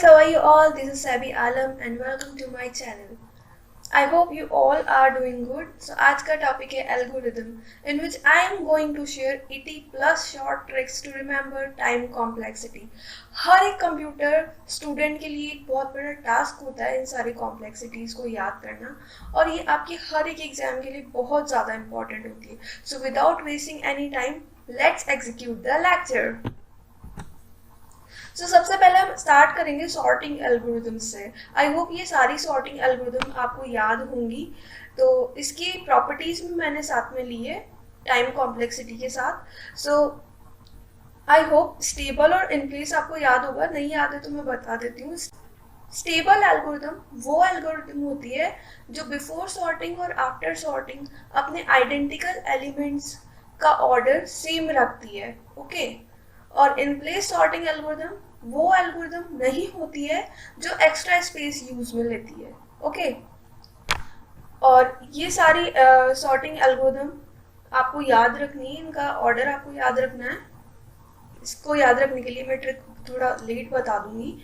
guys, how are you all? This is Sabi Alam and welcome to my channel. I hope you all are doing good. So आज का topic है algorithm in which I am going to share 80 plus short tricks to remember time complexity. हर एक computer student के लिए एक बहुत बड़ा task होता है इन सारी कॉम्प्लेक्सिटीज़ को याद करना और ये आपके हर एक एग्जाम के लिए बहुत ज़्यादा इंपॉर्टेंट होती है. So without wasting any time let's execute the lecture. सबसे पहले हम स्टार्ट करेंगे सॉर्टिंग एल्गोरिथम से. आई होप ये सारी सॉर्टिंग एल्गोरिथम आपको याद होंगी. तो इसकी प्रॉपर्टीज भी मैंने साथ में ली है टाइम कॉम्प्लेक्सिटी के साथ. सो आई होप स्टेबल और इन प्लेस आपको याद होगा. नहीं याद है तो मैं बता देती हूँ. स्टेबल एल्गोरिथम वो एल्गोरिथम होती है जो बिफोर सॉर्टिंग और आफ्टर सॉर्टिंग अपने आइडेंटिकल एलिमेंट्स का ऑर्डर सेम रखती है. ओके. और इन प्लेस सॉर्टिंग एल्गोरिथम वो एल्गोरिथम नहीं होती है जो एक्स्ट्रा स्पेस यूज में लेती है. ओके. और ये सारी सॉर्टिंग एल्गोरिथम आपको याद रखनी है. इनका ऑर्डर आपको याद रखना है. इसको याद रखने के लिए मैं ट्रिक थोड़ा लेट बता दूंगी.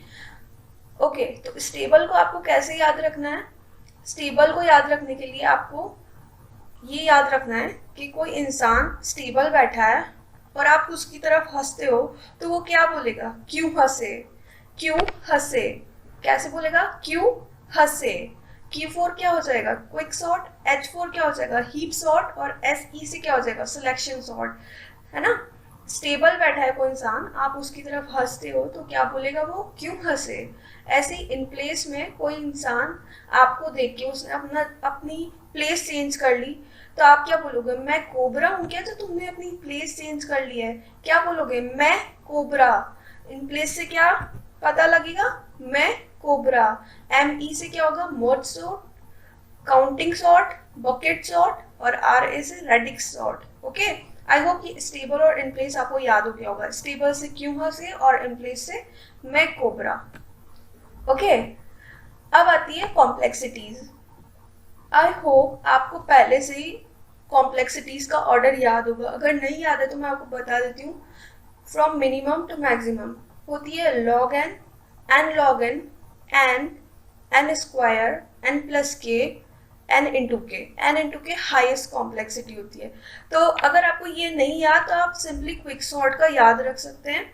ओके. तो स्टेबल को आपको कैसे याद रखना है? स्टेबल को याद रखने के लिए आपको ये याद रखना है कि कोई इंसान स्टेबल बैठा है और आप उसकी तरफ हंसते हो तो वो क्या बोलेगा? क्यों हंसे? क्यों हंसे? कैसे बोलेगा? क्यों हंसे? Q4 क्या हो जाएगा? Quick sort. H4 क्या हो जाएगा? Heap sort. और SE से क्या हो जाएगा? Selection sort. है ना. स्टेबल बैठा है कोई इंसान, आप उसकी तरफ हंसते हो तो क्या बोलेगा वो? क्यों हंसे? ऐसे ही इन प्लेस में कोई इंसान आपको देख के उसने अपनी प्लेस चेंज कर ली तो आप क्या बोलोगे? मैं कोबरा हूँ क्या? तो तुमने अपनी प्लेस चेंज कर ली है. क्या बोलोगे? मैं कोबरा. इन प्लेस से क्या पता लगेगा? मैं कोबरा. ME से क्या होगा? Merge sort, counting sort, bucket sort और RA से radix sort. Okay. I hope कि स्टेबल और इन प्लेस आपको याद हो गया होगा. स्टेबल से क्यों हंसे और इन प्लेस से मैं कोबरा. ओके. अब आती है कॉम्प्लेक्सिटीज. आई होप आपको पहले से ही कॉम्प्लेक्सिटीज का ऑर्डर याद होगा. अगर नहीं याद है तो मैं आपको बता देती हूँ. फ्रॉम मिनिमम टू मैक्सिमम होती है log n log n, n square, n plus के, n इंटू के. n इंटू के हाइएस्ट कॉम्प्लेक्सिटी होती है. तो अगर आपको ये नहीं याद तो आप सिंपली क्विक सॉर्ट का याद रख सकते हैं.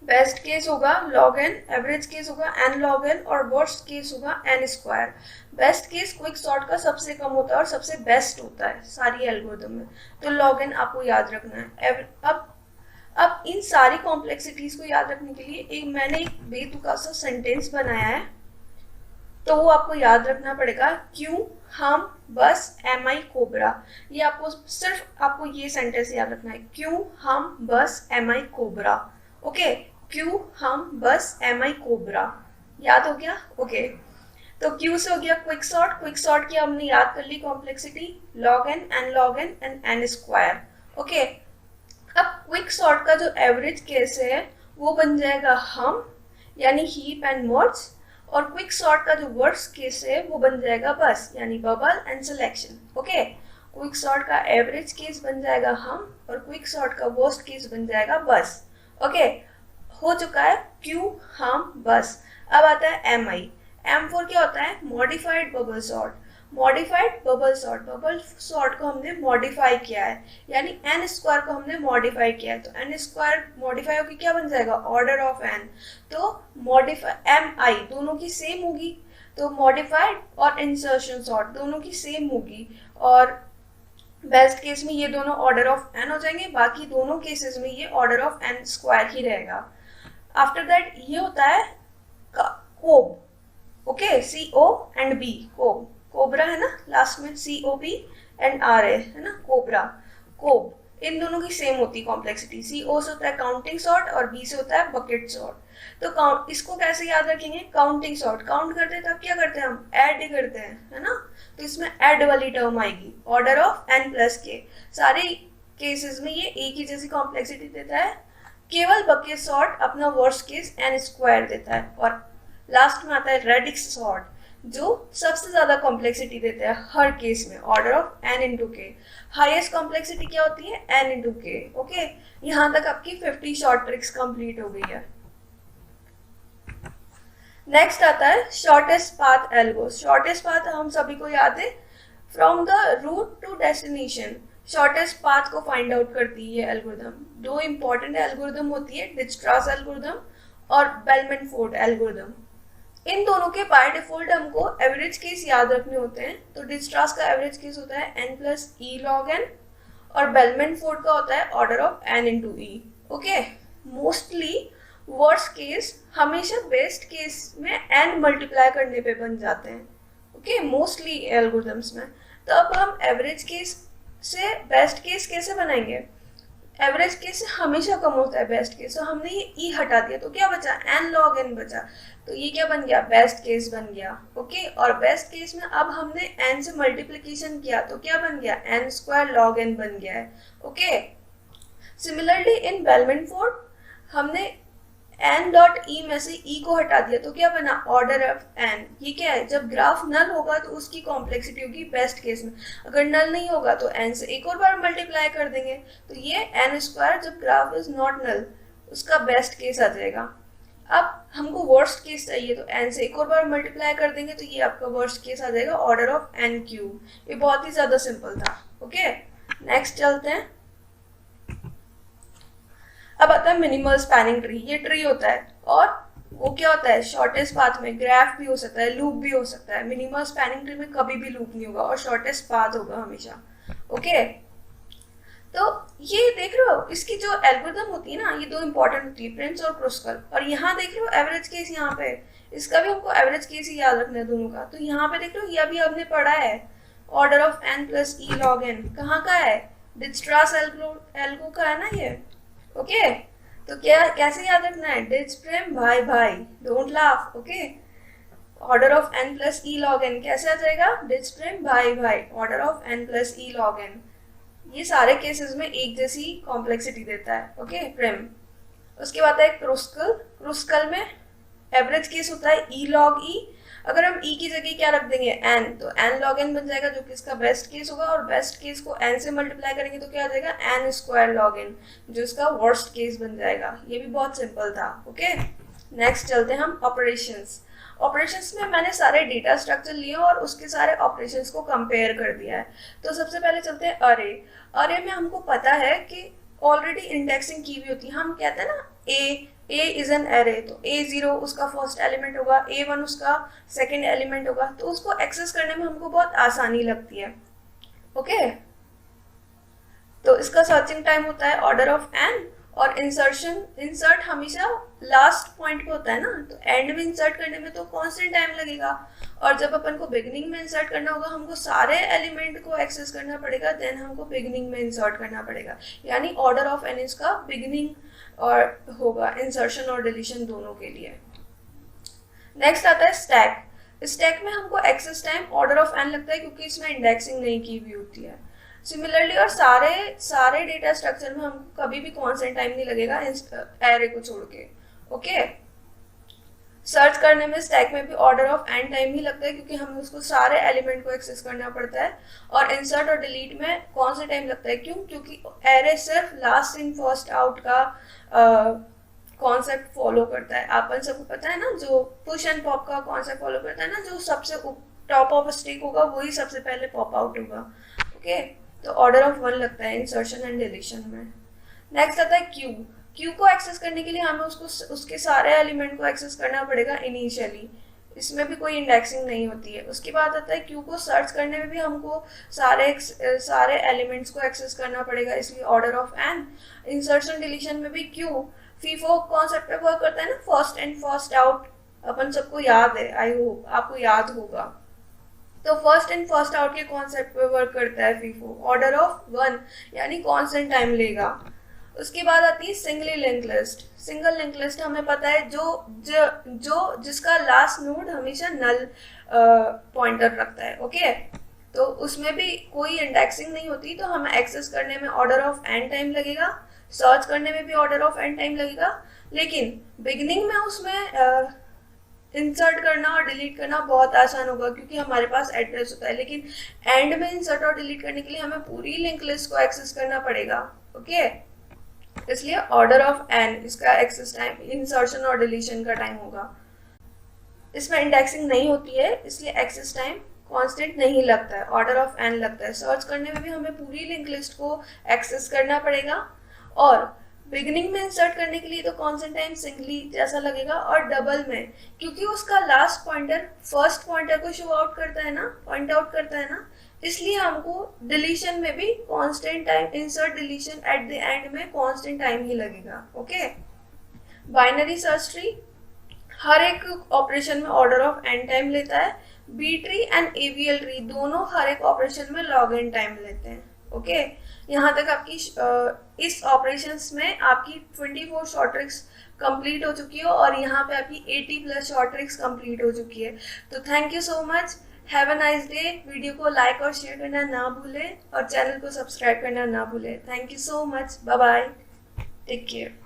बेस्ट केस होगा log n, एवरेज केस होगा n log n और वर्स्ट केस होगा n square. Best case quick sort का सबसे कम होता है और सबसे बेस्ट होता है सारी एल्गोरिथम में. तो log n आपको याद रखना है. अब इन सारी कॉम्प्लेक्सिटीज को याद रखने के लिए मैंने एक बेतुका सा सेंटेंस बनाया है. तो वो आपको याद रखना पड़ेगा. क्यों हम बस MI कोबरा. ये आपको ये सेंटेंस याद रखना है. क्यों हम बस MI कोबरा. ओके. क्यों हम बस MI कोबरा. याद हो गया? ओके. तो क्यू से हो गया क्विक सॉर्ट. क्विक सॉर्ट की हमने याद कर ली complexity log n log n and n square. Okay. अब क्विक सॉर्ट का जो एवरेज केस है वो बन जाएगा हम यानी हीप एंड मर्ज. और क्विक सॉर्ट का जो वर्स्ट केस है वो बन जाएगा बस यानी bubble and selection. Okay. Quick sort का एवरेज केस बन जाएगा हम और क्विक सॉर्ट का वर्स्ट केस बन जाएगा बस. ओके. हो चुका है क्यों हम बस. अब आता है MI. M4 क्या होता है? Modified bubble sort. Modified bubble sort. Bubble sort को हमने मॉडिफाई किया है यानी n स्क्वायर को हमने मॉडिफाई किया है. तो n स्क्वायर मॉडिफाई होकर क्या बन जाएगा? Order of n. तो मॉडिफाई MI दोनों की सेम होगी. तो मॉडिफाइड और इंसर्शन सॉर्ट दोनों की सेम होगी. और बेस्ट केस में ये दोनों ऑर्डर ऑफ n हो जाएंगे. बाकी दोनों केसेस में ये ऑर्डर ऑफ n स्क्वायर ही रहेगा. आफ्टर दैट ये होता है कोब. ओके. CO एंड B. कोब. कोबरा है ना लास्ट में. COB एंड RA है ना कोबरा. कोब. इन दोनों की सेम होती है कॉम्प्लेक्सिटी. CO से होता है काउंटिंग सॉर्ट और B से होता है बकेट सॉर्ट. तो इसको कैसे याद रखेंगे? Counting sort. काउंट करते हैं तब क्या करते हैं हम? ऐड करते हैं. है ना. तो इसमें ऐड वाली टर्म आएगी. ऑर्डर ऑफ n प्लस के. सारे केसेस में ये एक ही जैसी कॉम्प्लेक्सिटी देता है. केवल बकेट सॉर्ट अपना वर्स्ट केस n स्क्वायर देता है. और लास्ट में आता है रेडिक्स सॉर्ट जो सबसे ज्यादा कॉम्प्लेक्सिटी देते हैं हर केस में. ऑर्डर ऑफ n इंटू के. हाईएस्ट कॉम्प्लेक्सिटी क्या होती है? n इंटू के. ओके. यहाँ तक आपकी 50 शॉर्ट ट्रिक्स कंप्लीट हो गई है. नेक्स्ट आता है shortest path algo. Shortest path हम सभी को याद है, from the root to destination shortest path को फाइंड आउट करती है ये एल्गोरिदम। दो इंपॉर्टेंट एल्गोरिदम होती है, डिजक्रास एल्गोरिदम और बेलमैन-फोर्ड एल्गोरिदम। इन दोनों के बाय डिफॉल्ट हमको एवरेज केस याद रखने होते हैं। तो डिजक्रास का एवरेज केस होता है n प्लस ई लॉग n और बेलमैन-फोर्ड का होता है order of n into E. Okay, mostly worst case हमेशा बेस्ट केस में n मल्टीप्लाई करने पे बन जाते हैं। ओके, मोस्टली एल्गोरिथम्स में। तो अब हम एवरेज केस से बेस्ट केस कैसे बनाएंगे? एवरेज केस से हमेशा कम होता है बेस्ट केस, तो हमने ये ई हटा दिया तो क्या बचा? n log n बचा। तो ये क्या बन गया? बेस्ट केस बन गया। ओके, और बेस्ट केस में अब हमने n से मल्टीप्लिकेशन किया तो क्या बन गया? n स्क्वायर log n बन गया है। ओके, सिमिलरली इन बेलमैन-फोर्ड हमने n डॉट ई में से e को हटा दिया तो क्या बना? Order of n। ये क्या है? जब ग्राफ नल होगा तो उसकी कॉम्प्लेक्सिटी होगी बेस्ट केस में, अगर नल नहीं होगा तो n से एक और बार मल्टीप्लाई कर देंगे तो ये n स्क्वायर जब ग्राफ इज नॉट नल उसका बेस्ट केस आ जाएगा। अब हमको वर्स्ट केस चाहिए तो n से एक और बार मल्टीप्लाई कर देंगे तो ये आपका वर्स्ट केस आ जाएगा ऑर्डर ऑफ n क्यूब। ये बहुत ही ज्यादा सिंपल था। ओके, नेक्स्ट चलते हैं। अब आता है मिनिमल स्पैनिंग ट्री। ये ट्री होता है और वो क्या होता है? शॉर्टेस्ट पाथ में ग्राफ भी हो सकता है, लूप भी हो सकता है। मिनिमल स्पैनिंग ट्री में कभी भी लूप नहीं होगा और शॉर्टेस्ट पाथ होगा हमेशा। ओके, तो ये देख रहे हो इसकी जो एल्गोरिथम होती है ना, ये दो इंपॉर्टेंट होती है, प्रिंस और क्रुस्कल। और यहाँ देख रहे हो एवरेज केस, यहाँ पे इसका भी हमको एवरेज केस ही याद रखना है दोनों का। तो यहाँ पे देख रहे हो ये अभी हमने पढ़ा है order of n plus E log n। कहाँ का है? डिजक्रास एल्गो का है ना ये। ओके, तो क्या कैसे याद रखना है? डिज प्रेम भाई भाई, don't laugh. Okay, order of n plus E log n कैसे आ जाएगा? डिज प्रेम भाई भाई, order of n plus E log n। ये सारे केसेस में एक जैसी कॉम्प्लेक्सिटी देता है। ओके, प्रेम। उसके बाद है क्रुस्कल। क्रुस्कल में एवरेज केस होता है ई लॉग ई। अगर हम ई की जगह क्या रख देंगे? n, तो n log n बन जाएगा जो कि इसका बेस्ट केस होगा, और बेस्ट केस को n से मल्टीप्लाई करेंगे तो क्या आ जाएगा? n स्क्वायर log n, जो इसका वर्स्ट केस बन जाएगा। ये भी बहुत सिंपल था। ओके, नेक्स्ट चलते हैं हम ऑपरेशंस। ऑपरेशंस में मैंने सारे डेटा स्ट्रक्चर लिए और उसके सारे ऑपरेशंस को कंपेयर कर दिया है। तो सबसे पहले चलते हैं अरे। अरे में हमको पता है कि ऑलरेडी इंडेक्सिंग की हुई होती है। हम कहते हैं ना ए इज एन एरे, तो A0 उसका फर्स्ट एलिमेंट होगा, A1 उसका सेकंड एलिमेंट होगा, तो उसको एक्सेस करने में हमको बहुत आसानी लगती है। ओके, तो इसका सर्चिंग टाइम होता है ऑर्डर ऑफ n, और इंसर्ट हमेशा लास्ट पॉइंट पे होता है ना, तो एंड में इंसर्ट करने में तो कांस्टेंट टाइम लगेगा। और जब अपन को बिगिनिंग में इंसर्ट करना होगा हमको सारे एलिमेंट को एक्सेस करना पड़ेगा, देन हमको बिगिनिंग में इंसर्ट करना पड़ेगा। यानी ऑर्डर ऑफ n इसका बिगिनिंग और होगा इंसर्शन और डिलीशन दोनों के लिए। नेक्स्ट आता है स्टैक। स्टैक में हमको access time order of n लगता है क्योंकि इसमें इंडेक्सिंग नहीं की हुई होती है। सिमिलरली और सारे डेटा स्ट्रक्चर में हमको कभी भी कांस्टेंट टाइम नहीं लगेगा एरे को छोड़ के। ओके, सर्च करने में स्टैक में भी ऑर्डर ऑफ n टाइम ही लगता है क्योंकि हमें उसको सारे एलिमेंट को एक्सेस करना पड़ता है। और इंसर्ट और डिलीट में कौन सा टाइम लगता है? क्योंकि एरे सिर्फ लास्ट इन फर्स्ट आउट का कॉन्सेप्ट फॉलो करता है। अपन सबको पता है ना, जो पुश एंड पॉप का कॉन्सेप्ट फॉलो करता है ना, जो सबसे टॉप ऑफ स्टैक होगा वही सबसे पहले पॉप आउट होगा। ओके, तो ऑर्डर ऑफ 1 लगता है इंसर्शन एंड डिलीशन में। नेक्स्ट आता है क्यू। क्यू को एक्सेस करने के लिए हमें उसके सारे एलिमेंट को एक्सेस करना पड़ेगा इनिशियली, इसमें भी कोई इंडेक्सिंग नहीं होती है। उसके बाद आता है क्यू को सर्च करने में भी हमको सारे एलिमेंट्स को एक्सेस करना पड़ेगा, इसलिए order of n। Insertion deletion में भी क्यू फीफो कॉन्सेप्ट पे वर्क करता है ना, फर्स्ट एंड फर्स्ट आउट, अपन सबको याद है, आई होप आपको याद होगा। तो फर्स्ट एंड फर्स्ट आउट के कॉन्सेप्ट पे वर्क करता है फीफो, ऑर्डर ऑफ 1 यानी कांस्टेंट टाइम लेगा। उसके बाद आती है single link list. Single link list हमें पता है जिसका लास्ट नोड हमेशा नल पॉइंटर रखता है। ओके, तो उसमें भी कोई इंडेक्सिंग नहीं होती, तो हमें एक्सेस करने में ऑर्डर ऑफ n टाइम लगेगा, सर्च करने में भी ऑर्डर ऑफ n टाइम लगेगा। लेकिन बिगिनिंग में उसमें इंसर्ट करना और डिलीट करना बहुत आसान होगा क्योंकि हमारे पास एड्रेस होता है। लेकिन एंड में इंसर्ट और डिलीट करने के लिए हमें पूरी लिंक लिस्ट को एक्सेस करना पड़ेगा। ओके, इसलिए ऑर्डर ऑफ n इसका एक्सेस टाइम इंसर्शन और डिलीशन का टाइम होगा। इसमें इंडेक्सिंग नहीं होती है, इसलिए एक्सेस टाइम कांस्टेंट नहीं लगता है, ऑर्डर ऑफ एन लगता है। सर्च करने में भी हमें पूरी लिंक लिस्ट को एक्सेस करना पड़ेगा, और बिगिनिंग में इंसर्ट करने के लिए तो कांस्टेंट टाइम सिंगली जैसा लगेगा, और डबल में क्योंकि उसका लास्ट पॉइंटर फर्स्ट पॉइंटर को शो आउट करता है ना, पॉइंट आउट करता है ना, इसलिए हमको डिलीशन में भी constant time, insert deletion at the end में कांस्टेंट टाइम ही लगेगा। ओके। बाइनरी सर्च ट्री हर एक ऑपरेशन में ऑर्डर ऑफ एन टाइम लेता है। B tree and AVL tree दोनों हर एक ऑपरेशन में लॉग एन टाइम लेते हैं। ओके। यहाँ तक आपकी इस ऑपरेशंस में आपकी 24 शॉर्ट ट्रिक्स कंप्लीट हो चुकी है, और यहाँ पे आपकी 80+ शॉर्ट ट्रिक्स कंप्लीट हो चुकी है। तो thank you so much, have a nice day. Video को लाइक और शेयर करना ना भूलें, और चैनल को सब्सक्राइब करना ना भूलें। Thank you so much, bye bye, take care.